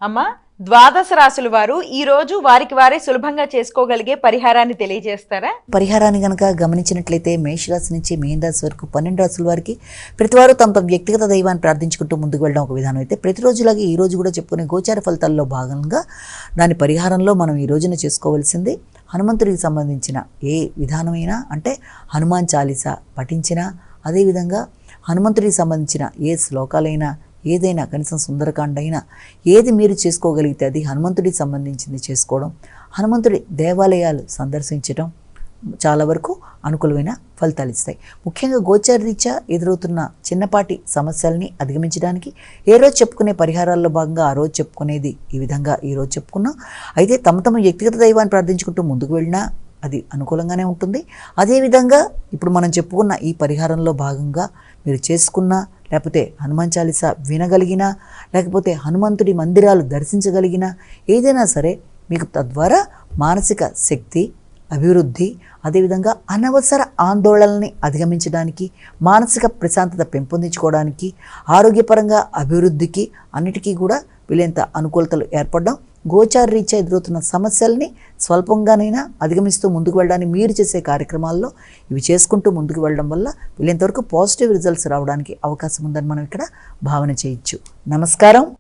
అమ్మ, ద్వాదశ రాశుల వారు ఈ రోజు వారికి వారే సులభంగా చేసుకోగలిగే పరిహారాన్ని తెలియజేస్తారా? పరిహారాన్ని గనక గమనించినట్లయితే మేషరాశి నుంచి మీన రాశి వరకు 12 రాశుల వారికి ప్రతివారు తమ వ్యక్తిగత దైవాన్ని ప్రార్థించుకుంటూ ముందుకు వెళ్ళడం ఒక విధానం అయితే, ప్రతిరోజులాగే ఈ రోజు కూడా చెప్పుకునే గోచార ఫలితాల్లో భాగంగా దాని పరిహారంలో మనం ఈ రోజున చేసుకోవాల్సింది హనుమంతుడికి సంబంధించిన ఏ విధానమైనా, అంటే హనుమాన్ చాలీసా పఠించినా, అదేవిధంగా హనుమంతుడికి సంబంధించిన ఏ శ్లోకాలైనా, ఏదైనా కనీసం సుందరకాండ అయినా ఏది మీరు చేసుకోగలిగితే అది హనుమంతుడికి సంబంధించింది చేసుకోవడం, హనుమంతుడి దేవాలయాలు సందర్శించడం చాలా వరకు అనుకూలమైన ఫలితాలు ఇస్తాయి. ముఖ్యంగా గోచారరీత్యా ఎదురవుతున్న చిన్నపాటి సమస్యల్ని అధిగమించడానికి ఏ రోజు చెప్పుకునే పరిహారాల్లో భాగంగా ఆ రోజు చెప్పుకునేది ఈ విధంగా ఈరోజు చెప్పుకున్నాం. అయితే తమ వ్యక్తిగత దైవాన్ని ప్రార్థించుకుంటూ ముందుకు వెళ్ళినా అది అనుకూలంగానే ఉంటుంది. అదేవిధంగా ఇప్పుడు మనం చెప్పుకున్న ఈ పరిహారంలో భాగంగా మీరు చేసుకున్న, లేకపోతే హనుమాన్ చాలీసా వినగలిగినా, లేకపోతే హనుమంతుడి మందిరాలు దర్శించగలిగినా, ఏదైనా సరే మీకు తద్వారా మానసిక శక్తి, అభివృద్ధి, అదేవిధంగా అనవసర ఆందోళనని అధిగమించడానికి, మానసిక ప్రశాంతత పెంపొందించుకోవడానికి, ఆరోగ్యపరంగా అభివృద్ధికి అన్నిటికీ కూడా వీళ్ళంత అనుకూలతలు ఏర్పడడం, గోచార రీత్యా ఎదురవుతున్న సమస్యల్ని స్వల్పంగానైనా అధిగమిస్తూ ముందుకు వెళ్ళడానికి మీరు చేసే కార్యక్రమాల్లో ఇవి చేసుకుంటూ ముందుకు వెళ్ళడం వల్ల వీళ్ళంతవరకు పాజిటివ్ రిజల్ట్స్ రావడానికి అవకాశం ఉందని మనం ఇక్కడ భావన చేయొచ్చు. నమస్కారం.